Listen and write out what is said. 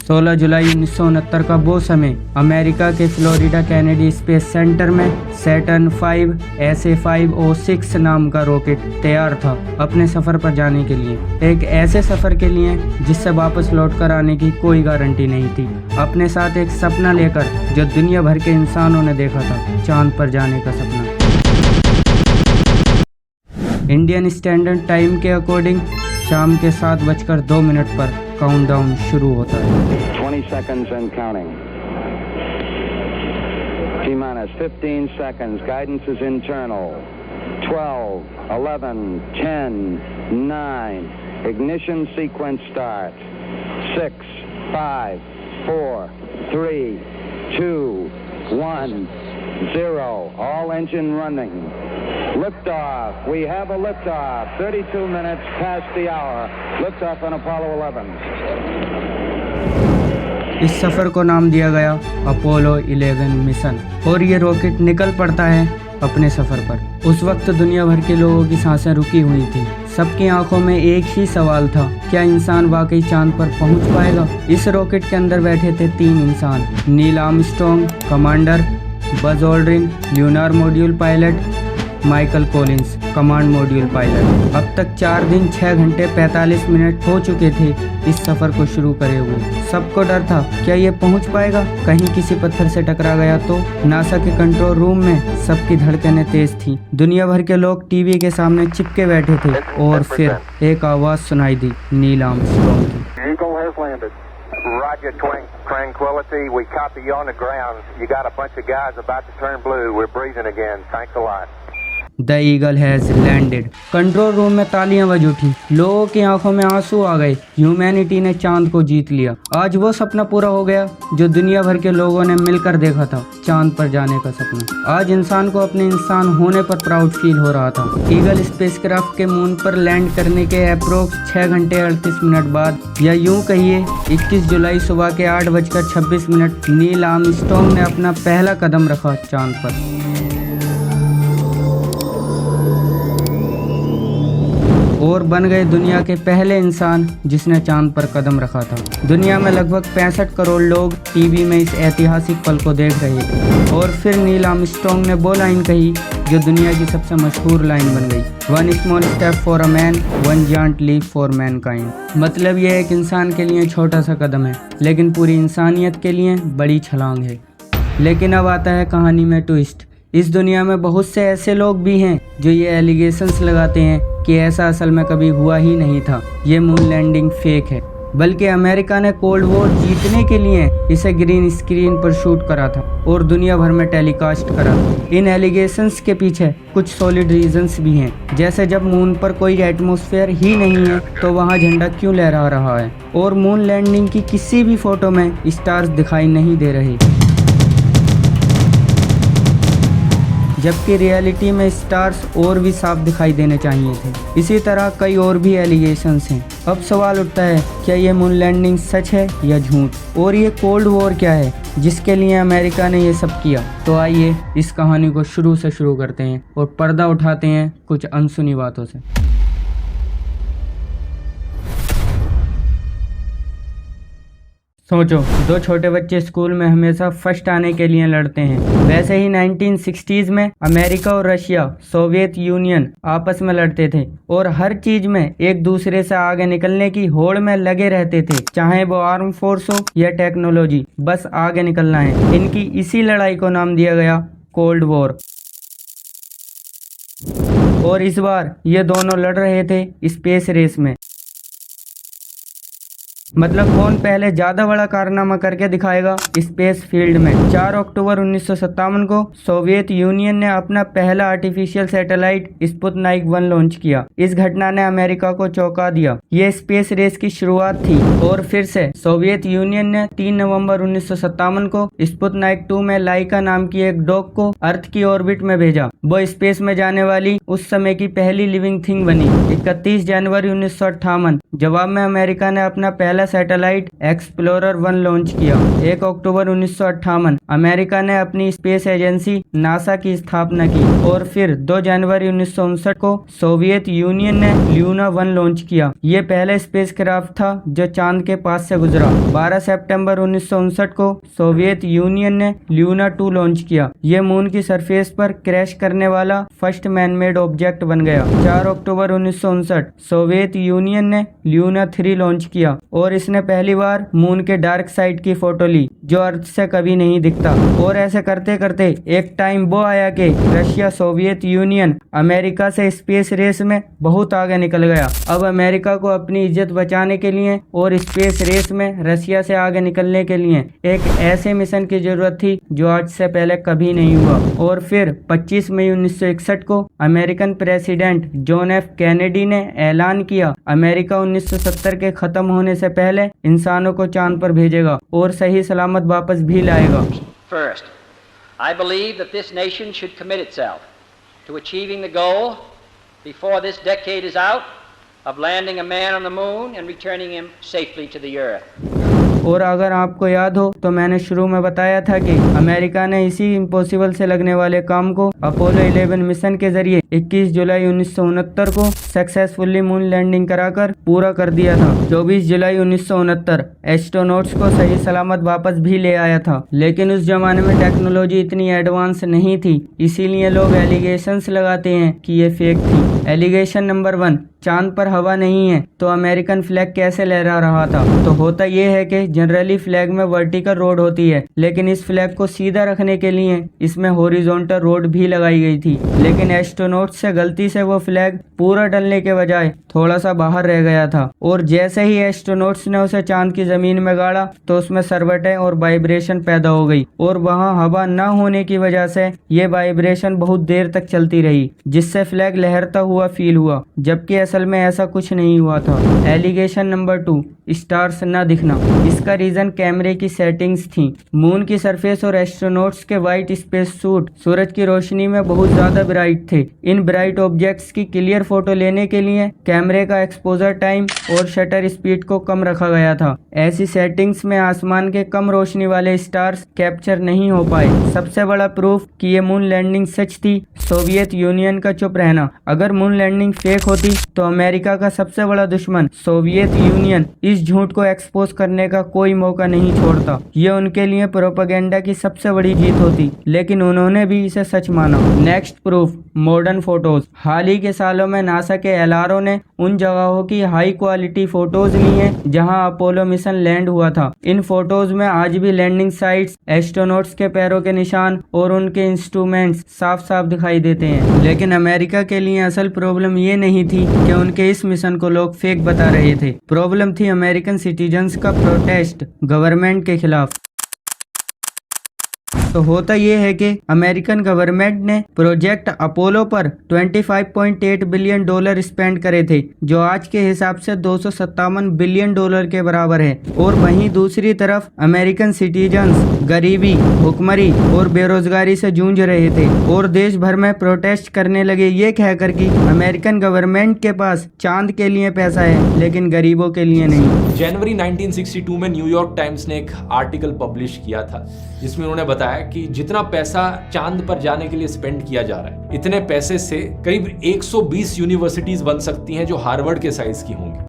16 जुलाई 1969 का वो समय अमेरिका के फ्लोरिडा कैनेडी स्पेस सेंटर में सैटर्न 5 SA-506 नाम का रॉकेट तैयार था अपने सफर पर जाने के लिए। एक ऐसे सफर के लिए जिससे वापस लौट कर आने की कोई गारंटी नहीं थी। अपने साथ एक सपना लेकर जो दुनिया भर के इंसानों ने देखा था, चांद पर जाने का सपना। इंडियन स्टैंडर्ड टाइम के अकॉर्डिंग शाम के 7:02 पर काउंटडाउन शुरू होता है। 20 seconds and counting. T-minus 15 seconds. Guidance is internal. 12, 11, 10, 9. Ignition sequence start. 6, 5, 4, 3, 2, 1, 0. All engine running. Liftoff. We have a liftoff. 32 minutes past the hour. Liftoff on Apollo 11. इस सफ़र को नाम दिया गया अपोलो 11 मिशन और ये रॉकेट निकल पड़ता है अपने सफ़र पर। उस वक्त दुनिया भर के लोगों की सांसें रुकी हुई थी। सबकी आंखों में एक ही सवाल था, क्या इंसान वाकई चांद पर पहुंच पाएगा? इस रॉकेट के अंदर बैठे थे 3 इंसान, Neil Armstrong commander, Buzz Aldrin lunar module pilot, Michael Collins command module pilot. अब तक 4 दिन 6 घंटे 45 मिनट हो चुके थे इस सफर को शुरू करे हुए। सबको डर था, क्या ये पहुंच पाएगा? कहीं किसी पत्थर से टकरा गया तो? नासा के कंट्रोल रूम में सबकी धड़कनें तेज थी। दुनिया भर के लोग टीवी के सामने चिपके बैठे थे और फिर एक आवाज सुनाई दी नील आर्मस्ट्रॉन्ग की। Roger, Tranquility. We copy you on the ground. You got a bunch of guys about to turn blue. We're breathing again. Thanks a lot. The eagle has landed. Control room में तालियां बज उठी, लोगों की आंखों में आंसू आ गए। ह्यूमैनिटी ने चांद को जीत लिया। आज वो सपना पूरा हो गया जो दुनिया भर के लोगों ने मिलकर देखा था, चांद पर जाने का सपना। आज इंसान को अपने इंसान होने पर प्राउड फील हो रहा था। ईगल स्पेसक्राफ्ट के मून पर लैंड करने के अप्रोक्स 6 घंटे 38 मिनट बाद, या यूं कहिए 21 जुलाई सुबह के 8:26 नील आर्मस्ट्रॉन्ग ने अपना पहला कदम रखा चांद पर। और बन गए दुनिया के पहले इंसान जिसने चांद पर कदम रखा था। दुनिया में लगभग 65 करोड़ लोग टीवी में इस ऐतिहासिक पल को देख रहे थे। और फिर नील आर्मस्ट्रॉन्ग ने वो लाइन कही जो दुनिया की सबसे मशहूर लाइन बन गई, 1 small step for a man, 1 giant leap for mankind. मतलब ये एक इंसान के लिए छोटा सा कदम है, लेकिन पूरी इंसानियत के लिए बड़ी छलांग है। लेकिन अब आता है कहानी में ट्विस्ट। इस दुनिया में बहुत से ऐसे लोग भी हैं जो ये एलिगेशंस लगाते हैं कि ऐसा असल में कभी हुआ ही नहीं था, ये मून लैंडिंग फेक है। बल्कि अमेरिका ने कोल्ड वॉर जीतने के लिए इसे ग्रीन स्क्रीन पर शूट करा था और दुनिया भर में टेलीकास्ट करा। इन एलिगेशंस के पीछे कुछ सॉलिड रीजंस भी हैं, जैसे जब मून पर कोई एटमॉस्फेयर ही नहीं है तो वहाँ झंडा क्यों लहरा रहा है, और मून लैंडिंग की किसी भी फोटो में स्टार्स दिखाई नहीं दे रहे, जबकि रियलिटी में स्टार्स और भी साफ दिखाई देने चाहिए थे। इसी तरह कई और भी एलिगेशंस हैं। अब सवाल उठता है, क्या ये मून लैंडिंग सच है या झूठ? और ये कोल्ड वॉर क्या है जिसके लिए अमेरिका ने ये सब किया? तो आइए इस कहानी को शुरू से शुरू करते हैं और पर्दा उठाते हैं कुछ अनसुनी बातों से। सोचो, 2 छोटे बच्चे स्कूल में हमेशा फर्स्ट आने के लिए लड़ते हैं। वैसे ही 1960s में अमेरिका और रशिया, सोवियत यूनियन आपस में लड़ते थे और हर चीज में एक दूसरे से आगे निकलने की होड़ में लगे रहते थे, चाहे वो आर्म फोर्स हो या टेक्नोलॉजी, बस आगे निकलना है। इनकी इसी लड़ाई को नाम दिया गया कोल्ड वॉर। और इस बार ये दोनों लड़ रहे थे स्पेस रेस में। मतलब कौन पहले ज्यादा बड़ा कारनामा करके दिखाएगा स्पेस फील्ड में। 4 अक्टूबर 1957 को सोवियत यूनियन ने अपना पहला आर्टिफिशियल सैटेलाइट स्पुतनिक 1 लॉन्च किया। इस घटना ने अमेरिका को चौंका दिया। ये स्पेस रेस की शुरुआत थी। और फिर से सोवियत यूनियन ने 3 नवंबर 1957 को स्पुतनिक 2 में लाइका नाम की एक डॉग को अर्थ की ऑर्बिट में भेजा। वो स्पेस में जाने वाली उस समय की पहली लिविंग थिंग बनी। 31 जनवरी 1958 जवाब में अमेरिका ने अपना पहला सैटेलाइट एक्सप्लोरर 1 लॉन्च किया। 1 अक्टूबर 1958 अमेरिका ने अपनी स्पेस एजेंसी नासा की स्थापना की और फिर 2 जनवरी 1959 को सोवियत यूनियन ने ल्यूना 1 लॉन्च किया। ये पहला स्पेसक्राफ्ट था जो चांद के पास से गुजरा। 12 सितंबर 1959 को सोवियत यूनियन ने ल्यूना 2 लॉन्च किया। ये मून की सरफेस पर क्रैश करने वाला फर्स्ट मैनमेड ऑब्जेक्ट बन गया। 4 अक्टूबर 1959 सोवियत यूनियन ने ल्यूना 3 लॉन्च किया और इसने पहली बार मून के डार्क साइड की फोटो ली जो अर्थ से कभी नहीं दिखता। और ऐसे करते करते एक टाइम वो आया कि रशिया सोवियत यूनियन अमेरिका से स्पेस रेस में बहुत आगे निकल गया। अब अमेरिका को अपनी इज्जत बचाने के लिए और स्पेस रेस में रशिया से आगे निकलने के लिए एक ऐसे मिशन की जरूरत थी जो आज से पहले कभी नहीं हुआ। और फिर 25 मई 1961 को American president John F Kennedy ने ऐलान किया अमेरिका 1970 के खत्म होने से पहले इंसानों को चांद पर भेजेगा और सही सलामत वापस भी लाएगा। First, I believe that this nation should commit itself to achieving the goal before this decade is out of landing a man on the moon and returning him safely to the earth. और अगर आपको याद हो तो मैंने शुरू में बताया था कि अमेरिका ने इसी इम्पॉसिबल से लगने वाले काम को अपोलो 11 मिशन के जरिए 21 जुलाई 1969 को सक्सेसफुली मून लैंडिंग कराकर पूरा कर दिया था। 24 जुलाई 1969 एस्ट्रोनॉट्स को सही सलामत वापस भी ले आया था। लेकिन उस जमाने में टेक्नोलॉजी इतनी एडवांस नहीं थी, इसीलिए लोग एलिगेशंस लगाते हैं कि ये फेक थी। एलिगेशन नंबर 1, चांद पर हवा नहीं है तो अमेरिकन फ्लैग कैसे लहरा रहा था? तो होता यह है कि जनरली फ्लैग में वर्टिकल रोड होती है, लेकिन इस फ्लैग को सीधा रखने के लिए इसमें हॉरिजॉन्टल रोड भी लगाई गई थी। लेकिन एस्ट्रोनॉट से गलती से वो फ्लैग पूरा डलने के बजाय थोड़ा सा बाहर रह गया था और जैसे ही एस्ट्रोनॉट्स ने उसे चांद की जमीन में गाड़ा तो उसमें सरवटें और वाइब्रेशन पैदा हो गई और वहाँ हवा न होने की वजह से ये वाइब्रेशन बहुत देर तक चलती रही, जिससे फ्लैग लहरता हुआ फील हुआ, जबकि असल में ऐसा कुछ नहीं हुआ था। एलिगेशन नंबर 2, स्टार्स न दिखना। इसका रीजन कैमरे की सेटिंग्स थी। मून की सरफेस और एस्ट्रोनॉट्स के वाइट स्पेस सूट सूरज की रोशनी में बहुत ज्यादा ब्राइट थे। इन ब्राइट ऑब्जेक्ट्स की क्लियर फोटो लेने के लिए कैमरे का एक्सपोजर टाइम और शटर स्पीड को कम रखा गया था। ऐसी सेटिंग्स में आसमान के कम रोशनी वाले स्टार्स कैप्चर नहीं हो पाए। सबसे बड़ा प्रूफ कि ये मून लैंडिंग सच थी सोवियत यूनियन का चुप रहना। अगर मून लैंडिंग फेक होती तो अमेरिका का सबसे बड़ा दुश्मन सोवियत यूनियन इस झूठ को एक्सपोज करने का कोई मौका नहीं छोड़ता। ये उनके लिए प्रोपेगेंडा की सबसे बड़ी जीत होती, लेकिन उन्होंने भी इसे सच माना। Next proof, modern photos. हाल ही के सालों में नासा के एलआरओ ने उन जगहों की हाई क्वालिटी फोटोज ली हैं जहां अपोलो मिशन लैंड हुआ था। इन फोटोज में आज भी लैंडिंग साइट्स, एस्ट्रोनॉट्स के पैरों के निशान और उनके इंस्ट्रूमेंट्स साफ साफ दिखाई देते हैं। लेकिन अमेरिका के लिए असल प्रॉब्लम ये नहीं थी कि उनके इस मिशन को लोग फेक बता रहे थे। प्रॉब्लम थी अमेरिकन सिटीजन्स का प्रोटेस्ट गवर्नमेंट के खिलाफ। तो होता यह है कि अमेरिकन गवर्नमेंट ने प्रोजेक्ट अपोलो पर $25.8 बिलियन स्पेंड करे थे, जो आज के हिसाब से $257 बिलियन के बराबर है। और वहीं दूसरी तरफ अमेरिकन सिटीजन्स गरीबी, भुखमरी और बेरोजगारी से जूझ रहे थे और देश भर में प्रोटेस्ट करने लगे ये कहकर कि अमेरिकन गवर्नमेंट के पास चांद के लिए पैसा है लेकिन गरीबों के लिए नहीं। जनवरी 1962 में न्यूयॉर्क टाइम्स ने एक आर्टिकल पब्लिश किया था जिसमें उन्होंने बताया कि जितना पैसा चांद पर जाने के लिए स्पेंड किया जा रहा है, इतने पैसे से करीब 120 यूनिवर्सिटीज बन सकती हैं जो हार्वर्ड के साइज की होंगी।